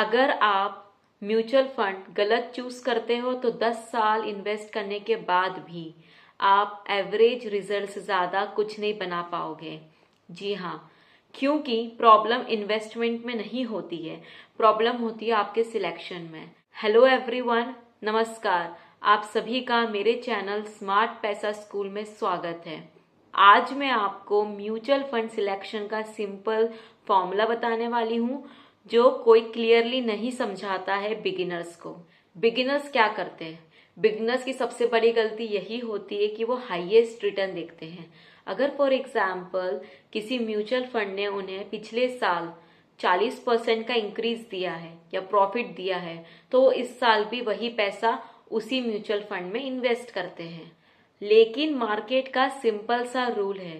अगर आप mutual fund गलत चूज करते हो तो 10 साल इन्वेस्ट करने के बाद भी आप एवरेज रिजल्ट से ज़्यादा कुछ नहीं बना पाओगे। जी हाँ, क्योंकि प्रॉब्लम इन्वेस्टमेंट में नहीं होती है, प्रॉब्लम होती है आपके सिलेक्शन में। हेलो एवरीवन, नमस्कार। आप सभी का मेरे चैनल स्मार्ट पैसा स्कूल में स्वागत है। आज मैं आपको म्यूचुअल फंड सिलेक्शन का सिंपल फॉर्मूला बताने वाली हूँ जो कोई क्लियरली नहीं समझाता है बिगिनर्स को। बिगिनर्स क्या करते हैं? बिगिनर्स की सबसे बड़ी गलती यही होती है कि वो हाईएस्ट रिटर्न देखते हैं। अगर फॉर एग्जाम्पल किसी म्यूचुअल फंड ने उन्हें पिछले साल 40% का इंक्रीज दिया है या प्रॉफिट दिया है तो वो इस साल भी वही पैसा उसी म्यूचुअल फंड में इन्वेस्ट करते हैं। लेकिन मार्केट का सिंपल सा रूल है,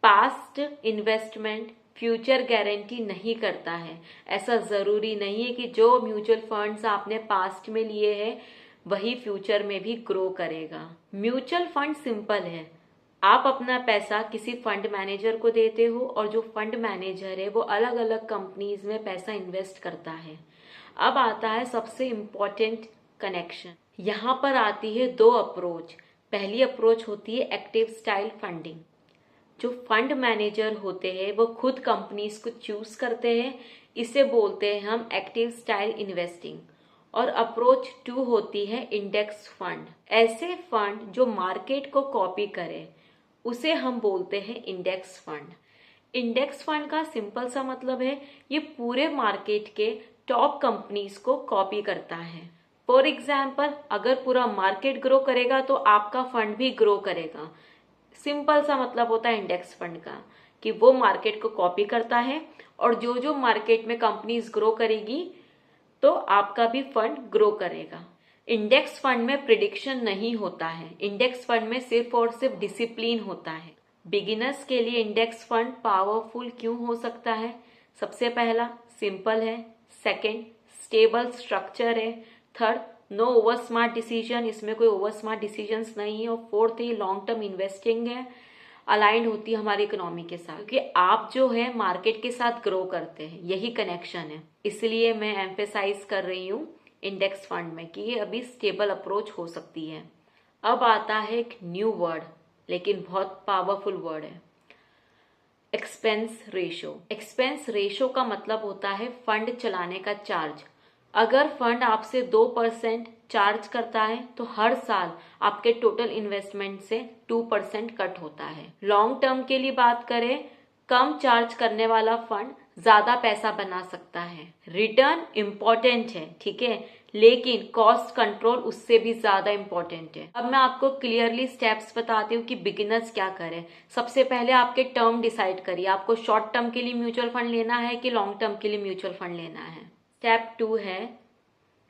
पास्ट इन्वेस्टमेंट फ्यूचर गारंटी नहीं करता है। ऐसा जरूरी नहीं है कि जो म्यूचुअल फंड्स आपने पास्ट में लिए हैं वही फ्यूचर में भी ग्रो करेगा। म्यूचुअल फंड सिंपल है, आप अपना पैसा किसी फंड मैनेजर को देते हो और जो फंड मैनेजर है वो अलग अलग कंपनीज में पैसा इन्वेस्ट करता है। अब आता है सबसे इम्पोर्टेंट कनेक्शन। यहाँ पर आती है दो अप्रोच। पहली अप्रोच होती है एक्टिव स्टाइल फंडिंग। जो फंड मैनेजर होते हैं वो खुद कंपनीज को चूज करते हैं, इसे बोलते हैं हम एक्टिव स्टाइल इन्वेस्टिंग। और अप्रोच 2 होती है इंडेक्स फंड। ऐसे फंड जो मार्केट को कॉपी करे उसे हम बोलते हैं इंडेक्स फंड। इंडेक्स फंड का सिंपल सा मतलब है ये पूरे मार्केट के टॉप कंपनीज को कॉपी करता है। फॉर एग्जाम्पल, अगर पूरा मार्केट ग्रो करेगा तो आपका फंड भी ग्रो करेगा। सिंपल सा मतलब होता है इंडेक्स फंड का कि वो मार्केट को कॉपी करता है और जो जो मार्केट में कंपनीज ग्रो करेगी तो आपका भी फंड ग्रो करेगा। इंडेक्स फंड में प्रिडिक्शन नहीं होता है, इंडेक्स फंड में सिर्फ और सिर्फ डिसिप्लिन होता है। बिगिनर्स के लिए इंडेक्स फंड पावरफुल क्यों हो सकता है? सबसे पहला, सिंपल है। सेकंड, स्टेबल स्ट्रक्चर है। Third, no over smart decision, इसमें कोई ओवर स्मार्ट डिसीजंस नहीं है। और फोर्थ, ये लॉन्ग टर्म इन्वेस्टिंग है, अलाइंड होती है हमारी इकोनॉमी के साथ, क्योंकि आप जो है मार्केट के साथ ग्रो करते हैं, यही कनेक्शन है। इसलिए मैं एम्फेसाइज कर रही हूँ इंडेक्स फंड में कि ये अभी स्टेबल अप्रोच हो सकती है। अब आता है एक न्यू वर्ड, लेकिन बहुत पावरफुल वर्ड है, एक्सपेंस रेशो। एक्सपेंस रेशो का मतलब होता है फंड चलाने का चार्ज। अगर फंड आपसे 2% चार्ज करता है तो हर साल आपके टोटल इन्वेस्टमेंट से 2% कट होता है। लॉन्ग टर्म के लिए बात करें, कम चार्ज करने वाला फंड ज्यादा पैसा बना सकता है। रिटर्न इम्पोर्टेंट है, ठीक है, लेकिन कॉस्ट कंट्रोल उससे भी ज्यादा इम्पोर्टेंट है। अब मैं आपको क्लियरली स्टेप्स बताती हूँ कि बिगिनर्स क्या करें। सबसे पहले आपके टर्म डिसाइड करिए, आपको शॉर्ट टर्म के लिए म्यूचुअल फंड लेना है कि लॉन्ग टर्म के लिए म्यूचुअल फंड लेना है। स्टेप 2 है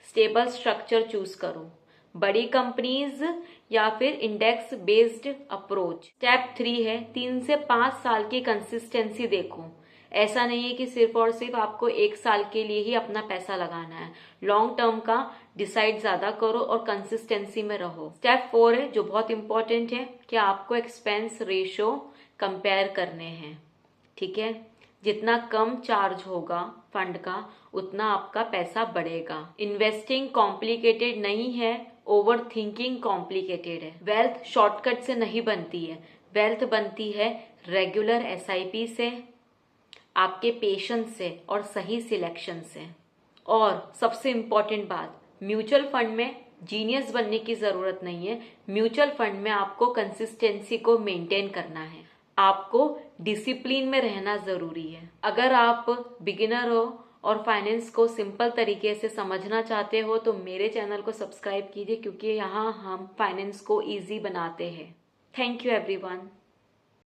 स्टेबल स्ट्रक्चर चूज करो, बड़ी कंपनीज या फिर इंडेक्स बेस्ड अप्रोच। स्टेप 3 है 3 से 5 साल की कंसिस्टेंसी देखो। ऐसा नहीं है कि सिर्फ और सिर्फ आपको 1 साल के लिए ही अपना पैसा लगाना है, लॉन्ग टर्म का डिसाइड ज्यादा करो और कंसिस्टेंसी में रहो। स्टेप 4 है जो बहुत इंपॉर्टेंट है कि आपको एक्सपेंस रेशो कंपेयर करने हैं, ठीक है। जितना कम चार्ज होगा फंड का उतना आपका पैसा बढ़ेगा। इन्वेस्टिंग कॉम्प्लिकेटेड नहीं है, ओवर थिंकिंग कॉम्प्लिकेटेड है। वेल्थ शॉर्टकट से नहीं बनती है, वेल्थ बनती है रेगुलर SIP से, आपके पेशेंस से और सही सिलेक्शन से। और सबसे इम्पोर्टेंट बात, म्यूचुअल फंड में जीनियस बनने की जरूरत नहीं है। म्यूचुअल फंड में आपको कंसिस्टेंसी को मेंटेन करना है, आपको डिसिप्लिन में रहना जरूरी है। अगर आप बिगिनर हो और फाइनेंस को सिंपल तरीके से समझना चाहते हो तो मेरे चैनल को सब्सक्राइब कीजिए, क्योंकि यहाँ हम फाइनेंस को इजी बनाते हैं। Thank you everyone.